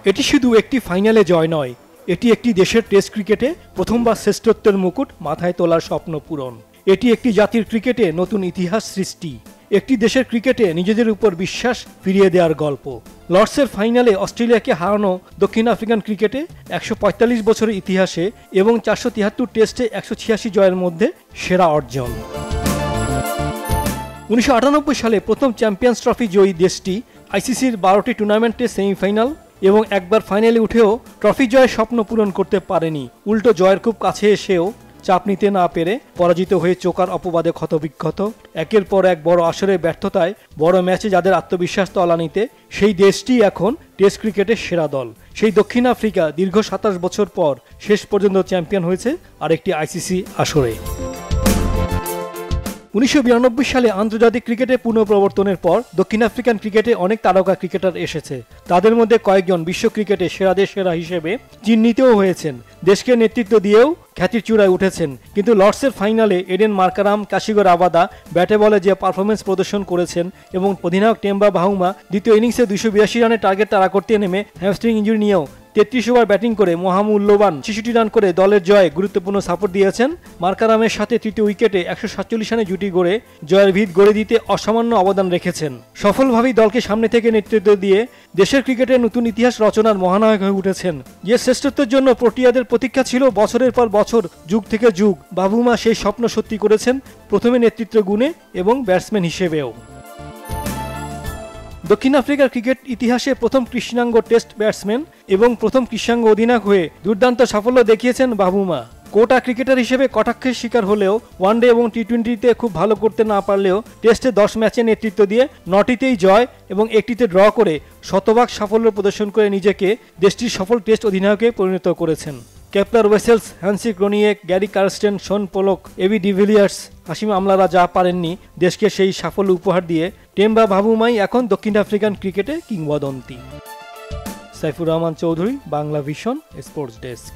এটি শুধু একটি ফাইনালে জয় নয়, এটি একটি দেশের টেস্ট ক্রিকেটে প্রথমবার শ্রেষ্ঠত্বের মুকুট মাথায় তোলার স্বপ্ন পূরণ। এটি একটি জাতির ক্রিকেটে নতুন ইতিহাস সৃষ্টি, একটি দেশের ক্রিকেটে নিজেদের উপর বিশ্বাস ফিরিয়ে দেওয়ার গল্প। লর্ডসের ফাইনালে অস্ট্রেলিয়াকে হারানো দক্ষিণ আফ্রিকান ক্রিকেটে ১৪৫ বছরের ইতিহাসে এবং ৪৭৩ টেস্টে ১৮৬ জয়ের মধ্যে সেরা অর্জন। ১৯৯৮ সালে প্রথম চ্যাম্পিয়ন্স ট্রফি জয়ী দেশটি আইসিসির ১২টি টুর্নামেন্টে সেমিফাইনাল এবং একবার ফাইনালে উঠেও ট্রফি জয়ের স্বপ্ন পূরণ করতে পারেনি। উল্টো জয়ের খুব কাছে এসেও চাপ নিতে না পেরে পরাজিত হয়ে চোকার অপবাদে ক্ষতবিক্ষত। একের পর এক বড় আসরে ব্যর্থতায় বড় ম্যাচে যাদের আত্মবিশ্বাস তলানিতে, সেই দেশটি এখন টেস্ট ক্রিকেটের সেরা দল। সেই দক্ষিণ আফ্রিকা দীর্ঘ ২৭ বছর পর শেষ পর্যন্ত চ্যাম্পিয়ন হয়েছে আরেকটি আইসিসি আসরে। ১৯৯২ সালে আন্তর্জাতিক ক্রিকেটে পুনঃপ্রবর্তনের পর দক্ষিণ আফ্রিকান ক্রিকেটে অনেক তারকা ক্রিকেটার এসেছে। তাদের মধ্যে কয়েকজন বিশ্ব ক্রিকেটে সেরাদের সেরা হিসেবে চিহ্নিতও হয়েছেন, দেশকে নেতৃত্ব দিয়েও খ্যাতির চূড়ায় উঠেছেন। কিন্তু লর্ডসের ফাইনালে এডেন মার্কারাম, কাশিগো রাবাদা ব্যাটে বলে যে পারফরমেন্স প্রদর্শন করেছেন এবং অধিনায়ক টেম্বা বাহুমা দ্বিতীয় ইনিংসে ২৮২ রানের টার্গেট তাড়া করতে নেমে হ্যামস্ট্রিং ইনজুরি নিয়েও ৩৩ ওভার ব্যাটিং করে মহামূল্যবান ৬৬ রান করে দলের জয়ে গুরুত্বপূর্ণ সাপোর্ট দিয়েছেন। মার্কারামের সাথে তৃতীয় উইকেটে ১৪৭ রানে জুটি গড়ে জয়ের ভিত গড়ে দিতে অসামান্য অবদান রেখেছেন। সফলভাবেই দলকে সামনে থেকে নেতৃত্ব দিয়ে দেশের ক্রিকেটের নতুন ইতিহাস রচনার মহানায়ক হয়ে উঠেছেন। যে শ্রেষ্ঠত্বের জন্য প্রোটিয়াদের প্রতীক্ষা ছিল বছরের পর বছর, যুগ থেকে যুগ, বাবুমা সেই স্বপ্ন সত্যি করেছেন, প্রথমে নেতৃত্ব গুণে এবং ব্যাটসম্যান হিসেবেও। দক্ষিণ আফ্রিকার ক্রিকেট ইতিহাসে প্রথম কৃষ্ণাঙ্গ টেস্ট ব্যাটসম্যান এবং প্রথম কৃষ্ণাঙ্গ অধিনায়ক হয়ে দুর্দান্ত সাফল্য দেখিয়েছেন বাবুমা। কোটা ক্রিকেটার হিসেবে কটাক্ষের শিকার হলেও ওয়ানডে এবং টি-20তে খুব ভালো করতে না পারলেও টেস্টে ১০ ম্যাচে নেতৃত্ব দিয়ে ৯টিতেই জয় এবং ১টিতে ড্র করে শতভাগ সাফল্য প্রদর্শন করে নিজেকে দেশটির সফল টেস্ট অধিনায়কে পরিণত করেছেন। Kepler Wessels, Hansie Cronje, Gary Kirsten, Shaun Pollock, AB de Villiers, Hashim আমলারা যা পারেননি দেশকে সেই সাফল্য উপহার দিয়ে টেম্বা বাবুমাই এখন দক্ষিণ আফ্রিকান ক্রিকেটে কিংবদন্তি। Saifur Rahman Chowdhury, Bangla vision, sports desk.